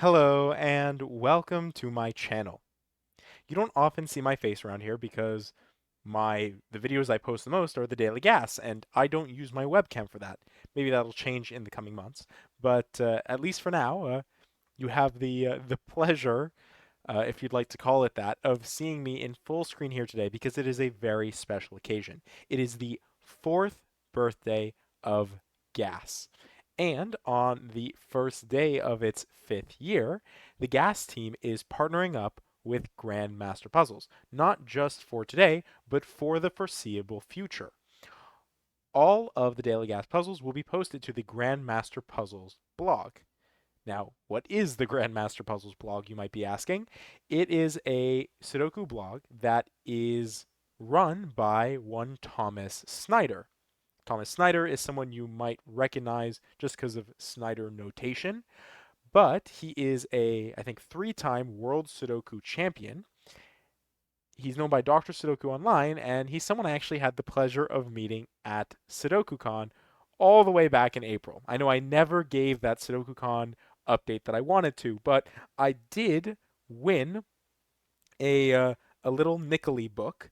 Hello and welcome to my channel. You don't often see my face around here because the videos I post the most are the Daily Gas, and I don't use my webcam for that. Maybe that'll change in the coming months, but at least for now, you have the pleasure, if you'd like to call it that, of seeing me in full screen here today because it is a very special occasion. It is the fourth birthday of Gas. And on the first day of its fifth year, the Gas team is partnering up with Grandmaster Puzzles, not just for today, but for the foreseeable future. All of the Daily Gas puzzles will be posted to the Grandmaster Puzzles blog. Now, what is the Grandmaster Puzzles blog, you might be asking? It is a Sudoku blog that is run by one Thomas Snyder. Thomas Snyder is someone you might recognize just because of Snyder notation, but he is I think, three-time World Sudoku champion. He's known by Dr. Sudoku Online, and he's someone I actually had the pleasure of meeting at SudokuCon all the way back in April. I know I never gave that SudokuCon update that I wanted to, but I did win a uh, a little Nickely book,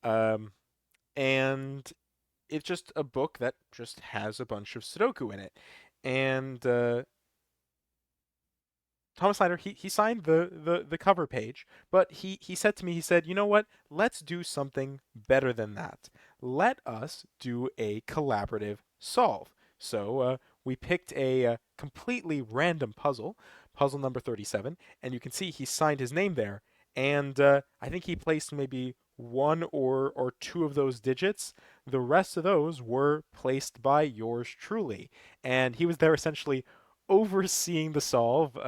um, and it's just a book that just has a bunch of Sudoku in it. And Thomas Snyder, he signed the cover page, but he said to me, he said, you know what? Let's do something better than that. Let us do a collaborative solve. So we picked a completely random puzzle, puzzle number 37, and you can see he signed his name there. And I think he placed maybe one or two of those digits. The rest of those were placed by yours truly. And he was there essentially overseeing the solve,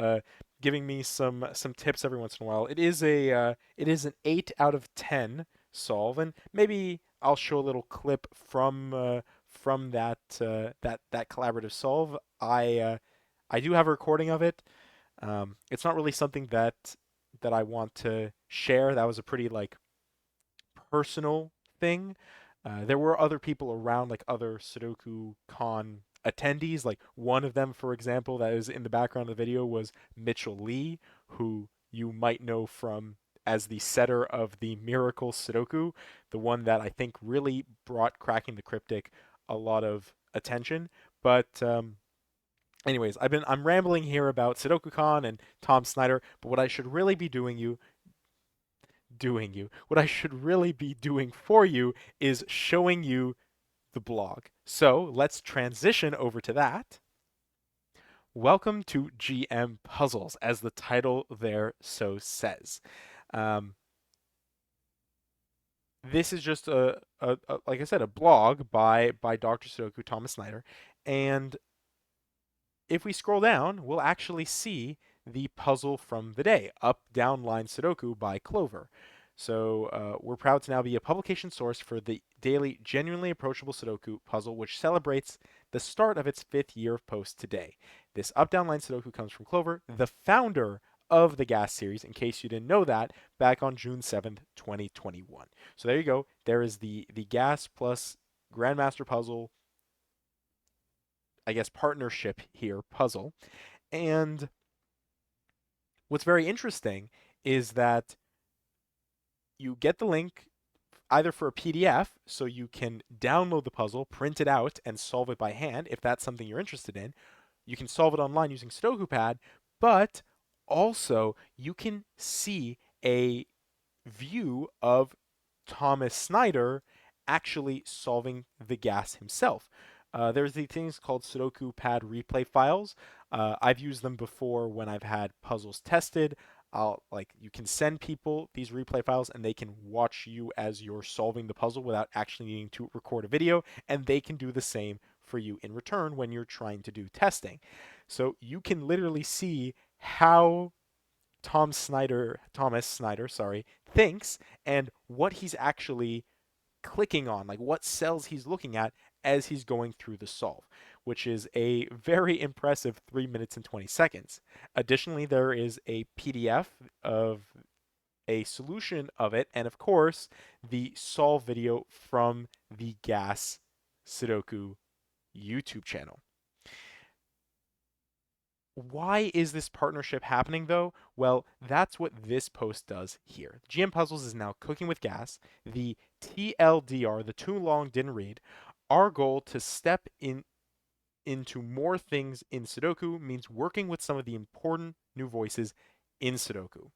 giving me some tips every once in a while. It is an 8 out of 10 solve, and maybe I'll show a little clip from that collaborative solve. I do have a recording of it. It's not really something that I want to share. That was a pretty like personal thing. There were other people around, like other Sudoku Con attendees. Like one of them, for example, that is in the background of the video was Mitchell Lee, who you might know from as the setter of the Miracle Sudoku, the one that I think really brought Cracking the Cryptic a lot of attention. But anyways, I'm rambling here about SudokuCon and Tom Snyder, but what I should really be doing you. What I should really be doing for you is showing you the blog. So let's transition over to that. Welcome to GM Puzzles, as the title there so says. Um, this is just like I said, a blog by Dr. Sudoku Thomas Snyder, and if we scroll down, we'll actually see the puzzle from the day, Up Down Line Sudoku by Clover. So we're proud to now be a publication source for the daily Genuinely Approachable Sudoku puzzle, which celebrates the start of its fifth year of posts today. This Up Down Line Sudoku comes from Clover, the founder of the Gas series, in case you didn't know that, back on June 7th, 2021. So there you go. There is the Gas plus Grandmaster puzzle, I guess, partnership here, puzzle. And what's very interesting is that you get the link either for a PDF, so you can download the puzzle, print it out, and solve it by hand if that's something you're interested in. You can solve it online using SudokuPad, but also you can see a view of Thomas Snyder actually solving the gas himself. There's these things called Sudoku Pad replay files. I've used them before when I've had puzzles tested. You can send people these replay files and they can watch you as you're solving the puzzle without actually needing to record a video, and they can do the same for you in return when you're trying to do testing. So you can literally see how Thomas Snyder, sorry, thinks and what he's actually clicking on, like what cells he's looking at as he's going through the solve, which is a very impressive 3 minutes and 20 seconds. Additionally, there is a PDF of a solution of it, and of course, the solve video from the Gas Sudoku YouTube channel. Why is this partnership happening though? Well, that's what this post does here. GM Puzzles is now cooking with gas. The TLDR, the too long didn't read, our goal to step into more things in Sudoku means working with some of the important new voices in Sudoku.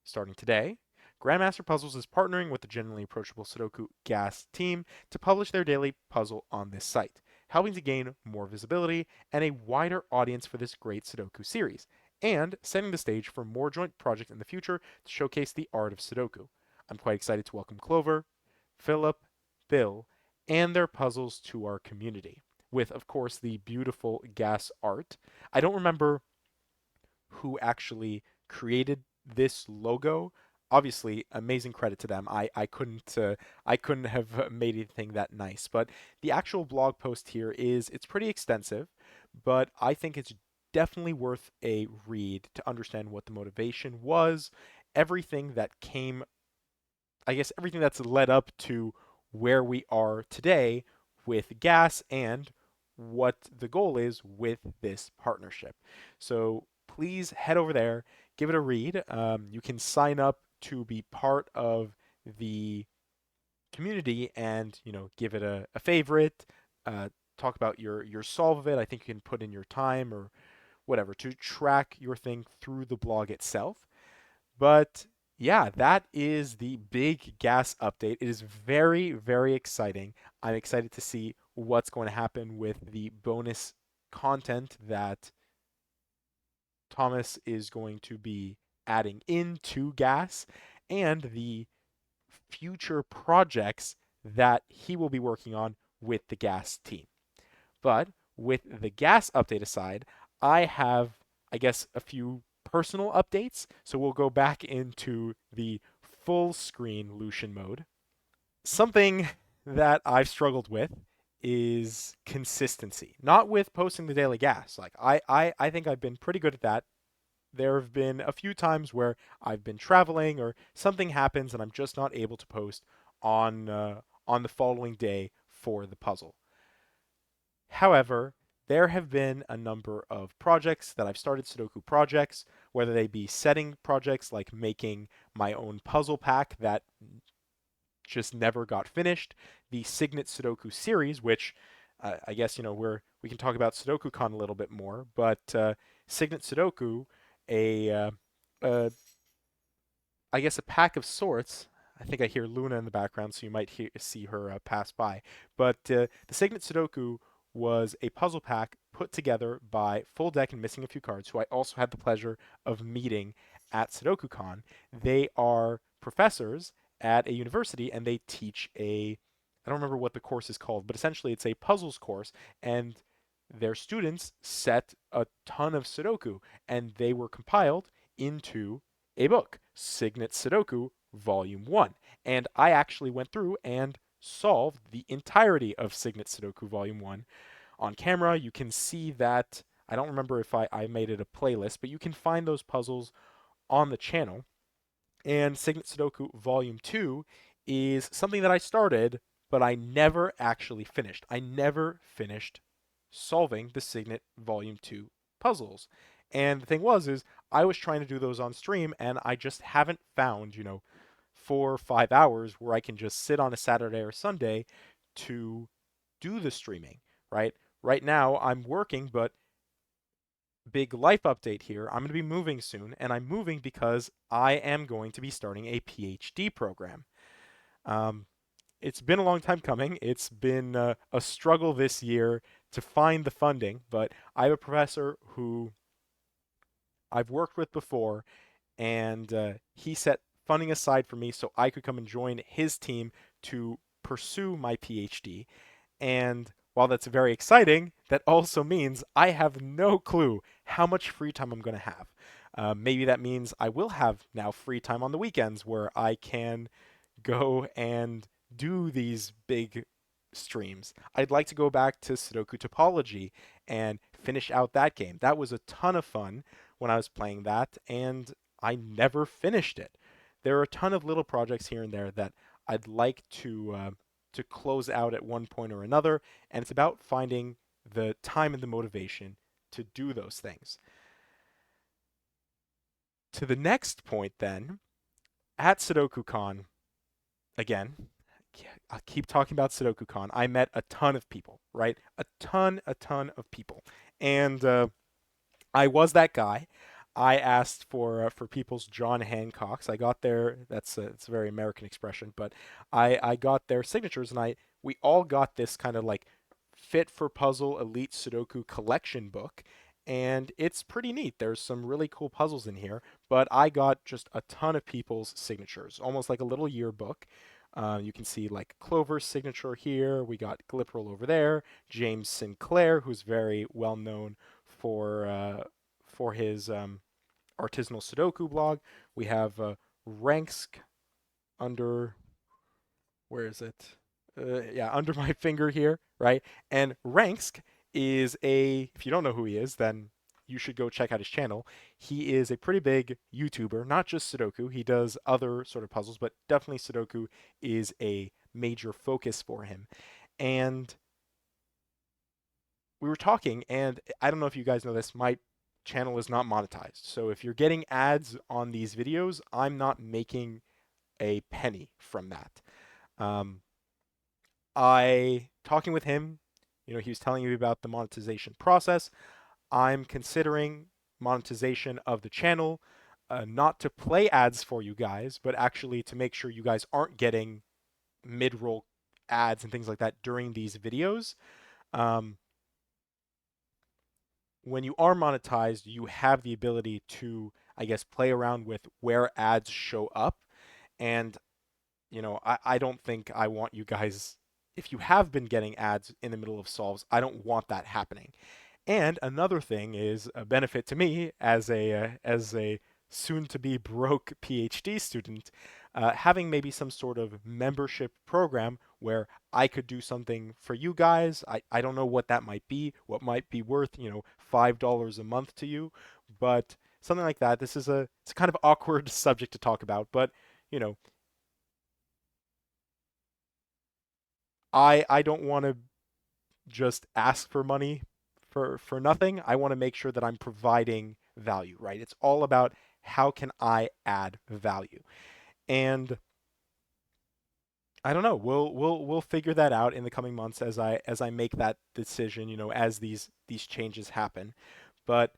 Starting today, Grandmaster Puzzles is partnering with the Genuinely Approachable Sudoku Gas team to publish their daily puzzle on this site, helping to gain more visibility and a wider audience for this great Sudoku series, and setting the stage for more joint projects in the future to showcase the art of Sudoku. I'm quite excited to welcome Clover, Philip, Bill, and their puzzles to our community, with, of course, the beautiful gas art. I don't remember who actually created this logo. Obviously, amazing credit to them. I couldn't have made anything that nice. But the actual blog post here is it's pretty extensive, but I think it's definitely worth a read to understand what the motivation was, everything that came, I guess everything that's led up to where we are today with gas and what the goal is with this partnership. So please head over there, give it a read. You can sign up to be part of the community and give it a favorite. Talk about your solve of it. I think you can put in your time or whatever to track your thing through the blog itself. But yeah, that is the big gas update. It is very, very exciting. I'm excited to see what's going to happen with the bonus content that Thomas is going to be adding into gas and the future projects that he will be working on with the gas team. But with the gas update aside, I have, I guess, a few personal updates. So we'll go back into the full screen Lucian mode. Something that I've struggled with is consistency. Not with posting the daily gas. Like I think I've been pretty good at that. There have been a few times where I've been traveling or something happens and I'm just not able to post on the following day for the puzzle. However, there have been a number of projects that I've started, Sudoku projects, whether they be setting projects like making my own puzzle pack that just never got finished, the Signet Sudoku series, which I guess we can talk about SudokuCon a little bit more, but Signet Sudoku, a I guess a pack of sorts. I think I hear Luna in the background, so you might see her pass by. But the Signet Sudoku was a puzzle pack put together by Full Deck and Missing a Few Cards, who I also had the pleasure of meeting at SudokuCon. They are professors at a university, and they teach I don't remember what the course is called, but essentially it's a puzzles course, and their students set a ton of Sudoku, and they were compiled into a book, Signet Sudoku Volume 1. And I actually went through and solved the entirety of Signet Sudoku Volume 1 on camera. You can see that. I don't remember if I made it a playlist, but you can find those puzzles on the channel. And Signet Sudoku Volume 2 is something that I started, but I never actually finished. I never finished solving the Signet Volume 2 puzzles. And the thing is I was trying to do those on stream, and I just haven't found, 4 or 5 hours where I can just sit on a Saturday or Sunday to do the streaming, right? Right now, I'm working, but big life update here. I'm going to be moving soon, and I'm moving because I am going to be starting a PhD program. Um, it's been a long time coming. It's been a struggle this year to find the funding, but I have a professor who I've worked with before, and he set funding aside for me so I could come and join his team to pursue my PhD. And while that's very exciting, that also means I have no clue how much free time I'm going to have. Maybe that means I will have now free time on the weekends where I can go and do these big streams. I'd like to go back to Sudoku Topology and finish out that game. That was a ton of fun when I was playing that, and I never finished it. There are a ton of little projects here and there that I'd like to close out at one point or another, and it's about finding the time and the motivation to do those things. To the next point then, at SudokuCon, again, I'll keep talking about SudokuCon. I met a ton of people, right? A ton of people. And I was that guy. I asked for people's John Hancocks. I got their it's a very American expression, but I got their signatures, and I we all got this kind of like fit for puzzle elite Sudoku collection book, and it's pretty neat. There's some really cool puzzles in here, but I got just a ton of people's signatures, almost like a little yearbook. You can see like Clover's signature here. We got Glipperl over there. James Sinclair, who's very well known for his artisanal Sudoku blog. We have Ranksk under where is it? Yeah, under my finger here, right? And Ranksk is if you don't know who he is, then you should go check out his channel. He is a pretty big YouTuber, not just Sudoku. He does other sort of puzzles, but definitely Sudoku is a major focus for him. And we were talking, and I don't know if you guys know this, my channel is not monetized. So if you're getting ads on these videos, I'm not making a penny from that. Um, I talking with him, he was telling me about the monetization process. I'm considering monetization of the channel, not to play ads for you guys, but actually to make sure you guys aren't getting mid-roll ads and things like that during these videos. Um, when you are monetized, you have the ability to, I guess, play around with where ads show up. And, I don't think I want you guys, if you have been getting ads in the middle of solves, I don't want that happening. And another thing is a benefit to me as a soon to be broke PhD student, having maybe some sort of membership program where I could do something for you guys. I don't know what that might be, what might be worth, $5 a month to you, but something like that. It's a kind of awkward subject to talk about, but you know, I don't want to just ask for money for nothing. I want to make sure that I'm providing value, right? It's all about how can I add value. And I don't know. We'll figure that out in the coming months as I make that decision, as these changes happen. But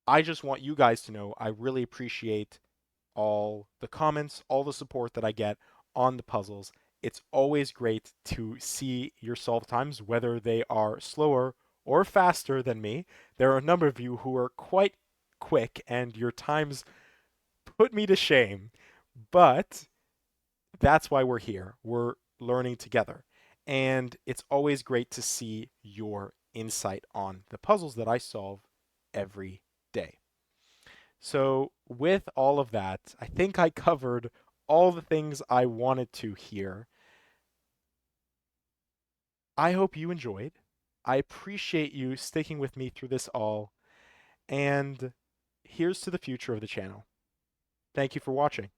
I just want you guys to know I really appreciate all the comments, all the support that I get on the puzzles. It's always great to see your solve times, whether they are slower or faster than me. There are a number of you who are quite quick, and your times put me to shame. But that's why we're here. We're learning together. And it's always great to see your insight on the puzzles that I solve every day. So, with all of that, I think I covered all the things I wanted to here. I hope you enjoyed. I appreciate you sticking with me through this all. And here's to the future of the channel. Thank you for watching.